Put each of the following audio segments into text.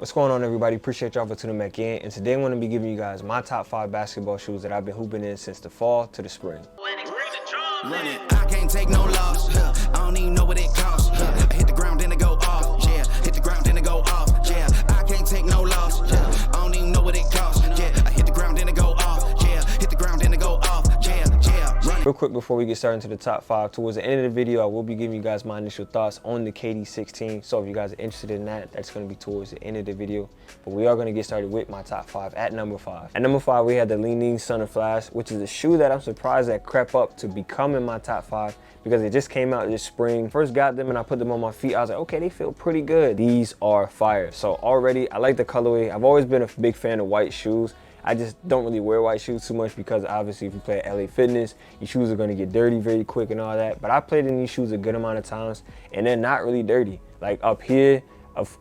What's going on, everybody? Appreciate y'all for tuning back in. And today I'm going to be giving you guys my top 5 basketball shoes that I've been hooping in since the fall to the spring. I can't take no loss. I don't even know what it costs. I hit the ground, then it go off. Yeah, hit the ground, then it go off. Yeah, I can't take no loss. I don't even know what it costs. Yeah, I hit the ground, then it go off. Yeah, hit the ground, then it go off. Yeah. Real quick before we get started into the top 5, towards the end of the video, I will be giving you guys my initial thoughts on the KD 16. So if you guys are interested in that, that's going to be towards the end of the video. But we are going to get started with my top 5 at number 5. At number 5, we had the Li-Ning Summer Flash, which is a shoe that I'm surprised that crept up to become in my top 5 because it just came out this spring. First got them and I put them on my feet. I was like, okay, they feel pretty good. These are fire. So already, I like the colorway. I've always been a big fan of white shoes. I just don't really wear white shoes too much because obviously if you play at LA Fitness, your shoes are going to get dirty very quick and all that. But I played in these shoes a good amount of times and they're not really dirty. Like up here,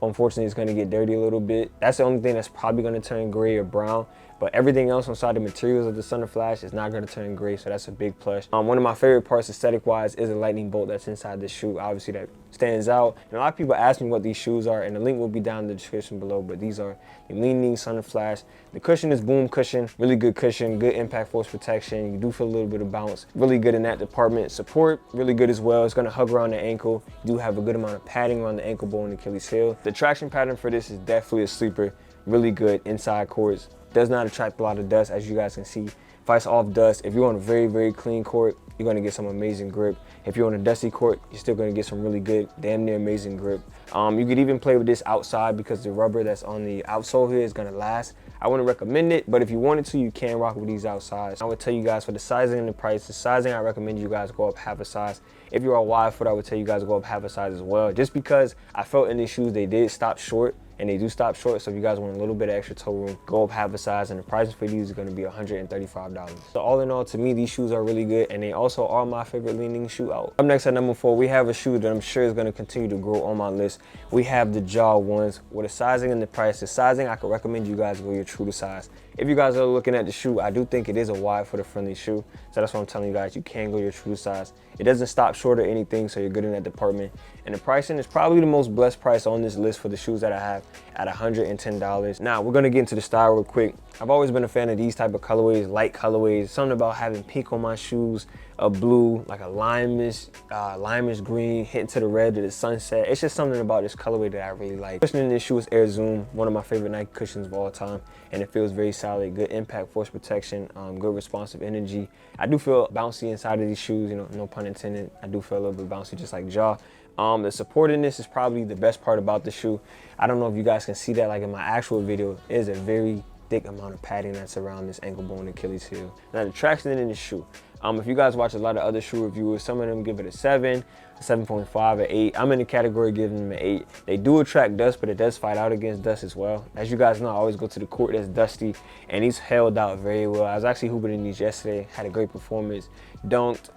unfortunately, it's going to get dirty a little bit. That's the only thing that's probably going to turn gray or brown. But everything else inside the materials of the Summer Flash is not going to turn gray, so that's a big plus. One of my favorite parts aesthetic-wise is the lightning bolt that's inside the shoe. Obviously, that stands out. And a lot of people ask me what these shoes are, and the link will be down in the description below. But these are the Li-Ning Summer Flash. The cushion is boom cushion, really good cushion, good impact force protection. You do feel a little bit of bounce. Really good in that department. Support, really good as well. It's going to hug around the ankle. You do have a good amount of padding around the ankle bone and Achilles heel. The traction pattern for this is definitely a sleeper. Really good inside cords. Does not attract a lot of dust, as you guys can see. Fights off dust. If you're on a very, very clean court, you're going to get some amazing grip. If you're on a dusty court, you're still going to get some really good, damn near amazing grip. You could even play with this outside because the rubber that's on the outsole here is going to last. I wouldn't recommend it, but if you wanted to, you can rock with these outsides. I would tell you guys for the sizing and the price, the sizing, I recommend you guys go up half a size. If you're a wide foot, I would tell you guys go up half a size as well, just because I felt in these shoes they did stop short. And they do stop short, so if you guys want a little bit of extra toe room, go up half a size, and the price for these is going to be $135. So all in all, to me, these shoes are really good, and they also are my favorite Li-Ning shoe out. Up next at number 4, we have a shoe that I'm sure is going to continue to grow on my list. We have the Ja 1s. With the sizing and the price, the sizing, I could recommend you guys go your true to size. If you guys are looking at the shoe, I do think it is a wide foot friendly shoe, so that's what I'm telling you guys. You can go your true to size. It doesn't stop short or anything, so you're good in that department. And the pricing is probably the most blessed price on this list for the shoes that I have at $110. Now, we're gonna get into the style real quick. I've always been a fan of these type of colorways, light colorways. Something about having pink on my shoes, a blue, like a limeish green, hitting to the red to the sunset. It's just something about this colorway that I really like. Cushion in this shoe is Air Zoom, one of my favorite Nike cushions of all time, and it feels very solid. Good impact force protection, good responsive energy. I do feel bouncy inside of these shoes, you know, no pun intended. I do feel a little bit bouncy, just like Ja. The support in this is probably the best part about the shoe. I don't know if you guys can see that, like in my actual video, it is a very thick amount of padding that's around this ankle bone and Achilles heel. Now the traction in the shoe. If you guys watch a lot of other shoe reviewers, some of them give it a 7, a 7.5, an 8. I'm in the category giving them an 8. They do attract dust, but it does fight out against dust as well. As you guys know, I always go to the court that's dusty, and these held out very well. I was actually hooping in these yesterday, had a great performance, dunked,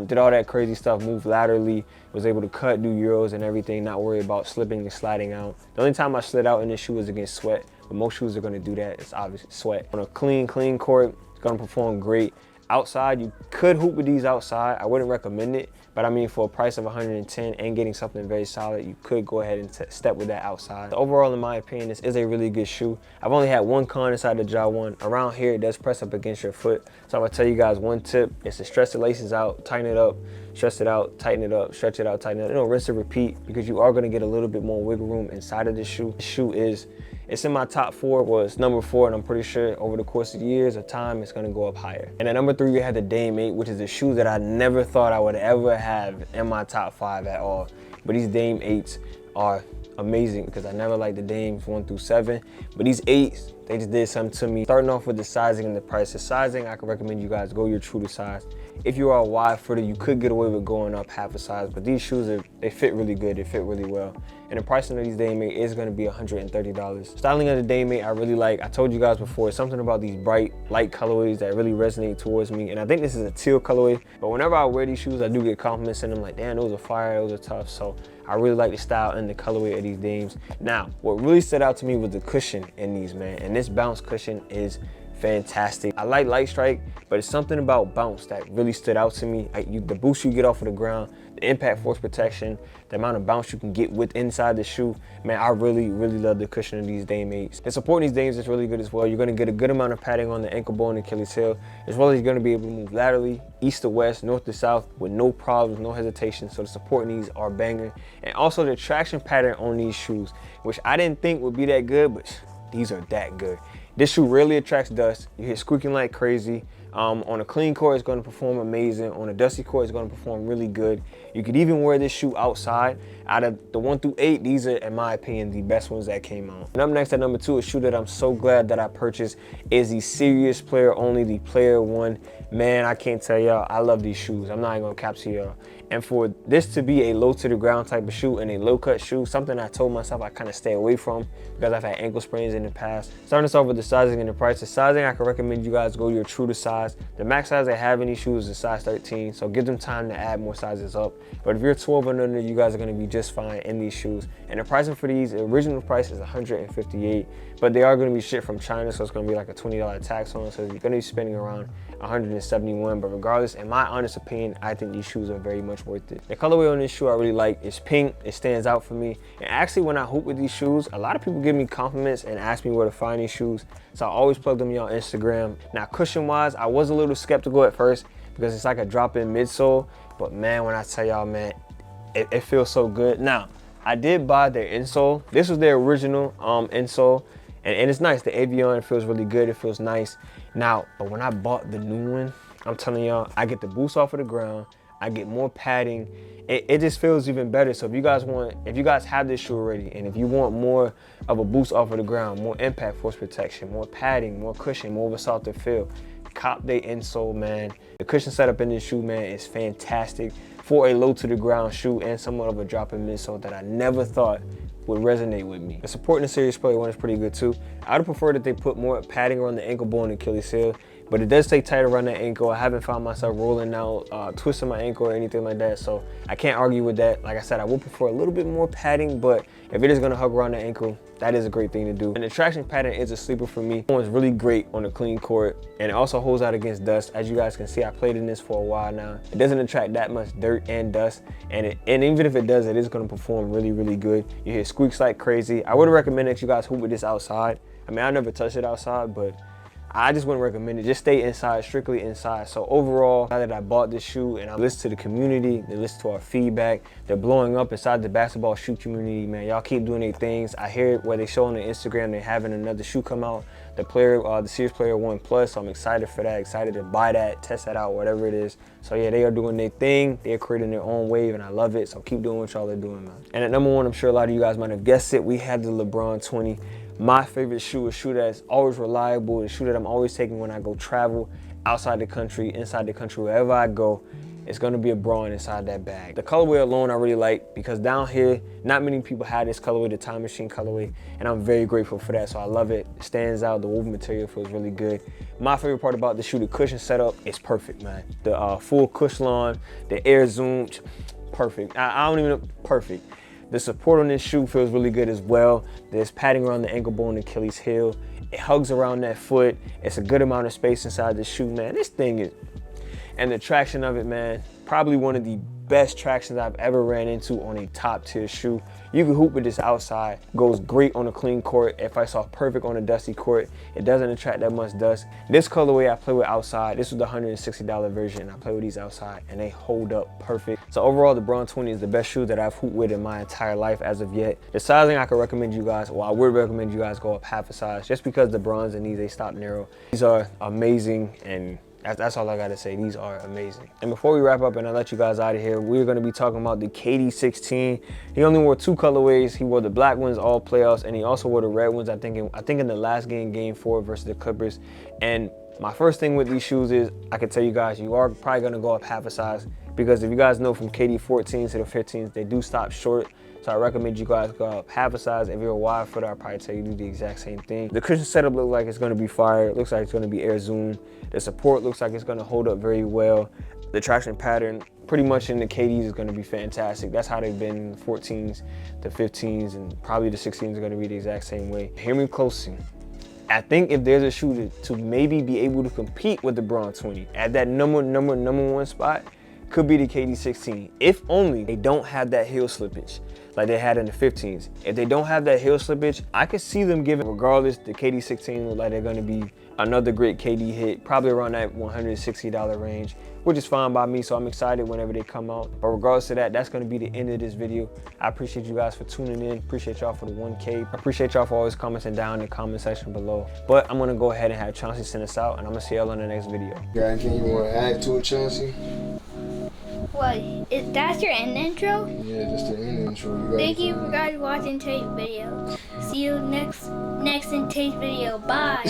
did all that crazy stuff, moved laterally, was able to cut, do euros and everything, not worry about slipping and sliding out. The only time I slid out in this shoe was against sweat, but most shoes are gonna do that. It's obviously sweat. On a clean court, it's gonna perform great. Outside, you could hoop with these outside. I wouldn't recommend it, but I mean, for a price of $110 and getting something very solid, you could go ahead and step with that outside. So overall, in my opinion, this is a really good shoe. I've only had one con inside the Ja 1. Around here, it does press up against your foot. So I'm gonna tell you guys one tip is to stretch the laces out, tighten it up, stretch it out, tighten it up, stretch it out, tighten it up. You know, rinse and repeat, because you are gonna get a little bit more wiggle room inside of the shoe. The shoe it's in my top 4, was number 4, and I'm pretty sure over the course of years of time, it's gonna go up higher. And at number 3, we had the Dame 8, which is a shoe that I never thought I would ever have in my top 5 at all. But these Dame 8s are amazing because I never liked the Dames 1 through 7, but these 8s, they just did something to me. Starting off with the sizing and the price. The sizing, I can recommend you guys go your true to size. If you are a wide footer, you could get away with going up half a size, but these shoes, they fit really good, they fit really well. And the pricing of these Dame 8 is gonna be $130. Styling of the Dame 8, I really like. I told you guys before, something about these bright, light colorways that really resonate towards me. And I think this is a teal colorway, but whenever I wear these shoes, I do get compliments in them like, damn, those are fire, those are tough. So I really like the style and the colorway of these Dames. Now, what really stood out to me was the cushion in these, man. And this bounce cushion is fantastic. I like Light Strike, but it's something about bounce that really stood out to me. The boost you get off of the ground, the impact force protection, the amount of bounce you can get with inside the shoe. Man, I really love the cushion of these Dame 8s. The support in these Dames is really good as well. You're gonna get a good amount of padding on the ankle bone and Achilles heel, as well as you're gonna be able to move laterally, east to west, north to south with no problems, no hesitation. So the support in these are banging. And also the traction pattern on these shoes, which I didn't think would be that good, but these are that good. This shoe really attracts dust. You hear squeaking like crazy. On a clean court, it's going to perform amazing. On a dusty court, it's going to perform really good. You could even wear this shoe outside. Out of the 1 through 8, these are, in my opinion, the best ones that came out. And up next at number 2, a shoe that I'm so glad that I purchased is the Serious Player Only, the Player 1. Man, I can't tell y'all, I love these shoes. I'm not even going to cap to y'all. And for this to be a low to the ground type of shoe and a low cut shoe, something I told myself I kind of stay away from because I've had ankle sprains in the past. Starting us off with the sizing and the price. The sizing, I can recommend you guys go your true to size. The max size I have in these shoes is size 13, so give them time to add more sizes up. But if you're 12 and under, you guys are gonna be just fine in these shoes. And the pricing for these, the original price is $158, but they are gonna be shipped from China, so it's gonna be like a $20 tax on it, so you're gonna be spending around $171. But regardless, in my honest opinion, I think these shoes are very much worth it. The colorway on this shoe I really like is pink. It stands out for me. And actually, when I hoop with these shoes, a lot of people give me compliments and ask me where to find these shoes, so I always plug them in on Instagram. Now, cushion wise, I was a little skeptical at first because it's like a drop-in midsole, but man, when I tell y'all, man, it feels so good. Now, I did buy their insole. This was their original insole, and it's nice. The Avion feels really good. It feels nice. Now, but when I bought the new one, I'm telling y'all, I get the boost off of the ground. I get more padding. It just feels even better. So if you guys have this shoe already, and if you want more of a boost off of the ground, more impact force protection, more padding, more cushion, more of a softer feel, cop their insole, man. The cushion setup in this shoe, man, is fantastic for a low to the ground shoe and somewhat of a drop-in midsole that I never thought would resonate with me. The support in the Serious Player 1 is pretty good too. I would prefer that they put more padding around the ankle bone and Achilles heel, but it does stay tight around the ankle. I haven't found myself rolling out, twisting my ankle or anything like that, so I can't argue with that. Like I said, I would prefer a little bit more padding, but if it is gonna hug around the ankle, that is a great thing to do. And the traction pattern is a sleeper for me. It's really great on a clean court, and it also holds out against dust. As you guys can see, I played in this for a while now. It doesn't attract that much dirt and dust, and even if it does, it is gonna perform really good. You hear squeaks like crazy. I would recommend that you guys hoop with this outside. I mean, I never touched it outside, but I just wouldn't recommend it. Just stay inside, strictly inside. So overall, now that I bought this shoe and I listened to the community, they listen to our feedback, they're blowing up inside the basketball shoe community, man. Y'all keep doing their things. I hear where they show on their Instagram, they're having another shoe come out, the Serious Player 1 Plus. So I'm excited for that, excited to buy that, test that out, whatever it is. So yeah, they are doing their thing. They're creating their own wave, and I love it. So keep doing what y'all are doing, man. And at number 1, I'm sure a lot of you guys might have guessed it, we had the LeBron 20. My favorite shoe, a shoe that's always reliable, a shoe that I'm always taking when I go travel outside the country, inside the country, wherever I go, it's gonna be a Braun inside that bag. The colorway alone I really like, because down here, not many people have this colorway, the Time Machine colorway, and I'm very grateful for that, so I love it. It stands out, the woven material feels really good. My favorite part about the shoe, the cushion setup, is perfect, man. The full Cushlon, the Air Zoom, perfect. I don't even know, perfect. The support on this shoe feels really good as well. There's padding around the ankle bone and Achilles heel. It hugs around that foot. It's a good amount of space inside the shoe, man. This thing is, and the traction of it, man, probably one of the best tractions I've ever ran into on a top tier shoe. You can hoop with this outside. Goes great on a clean court. If I saw perfect on a dusty court, it doesn't attract that much dust. This colorway I play with outside. This was the $160 version. I play with these outside and they hold up perfect. So overall, the Braun 20 is the best shoe that I've hooped with in my entire life as of yet. The sizing I could recommend you guys, well, I would recommend you guys go up half a size just because the Brauns in these, they stop narrow. These are amazing, and that's all I gotta say. These are amazing. And before we wrap up and I let you guys out of here, we're gonna be talking about the KD 16. He only wore 2 colorways. He wore the black ones all playoffs, and he also wore the red ones, I think in the last game 4 versus the Clippers. And my first thing with these shoes is, I can tell you guys, you are probably gonna go up half a size, because if you guys know from KD 14s to the 15s, they do stop short. So I recommend you guys go up half a size. If you're a wide footer, I'll probably tell you to do the exact same thing. The cushion setup looks like it's gonna be fire. It looks like it's gonna be Air Zoom. The support looks like it's gonna hold up very well. The traction pattern, pretty much in the KDs, is gonna be fantastic. That's how they've been in the 14s, the 15s, and probably the 16s are gonna be the exact same way. Hear me closely. I think if there's a shoe to maybe be able to compete with the Braun 20 at that number 1 spot, could be the KD16. If only they don't have that heel slippage like they had in the 15s. If they don't have that heel slippage, I could see them giving, regardless, the KD16 look like they're gonna be another great KD hit, probably around that $160 range, which is fine by me, so I'm excited whenever they come out. But regardless of that, that's gonna be the end of this video. I appreciate you guys for tuning in. Appreciate y'all for the 1K. I appreciate y'all for always commenting down in the comment section below. But I'm gonna go ahead and have Chauncey send us out, and I'm gonna see y'all on the next video. Got anything you wanna add to it, Chauncey? What? That's your end intro? Yeah, just the end intro. Thank you for guys watching today's video. See you next in today's video. Bye.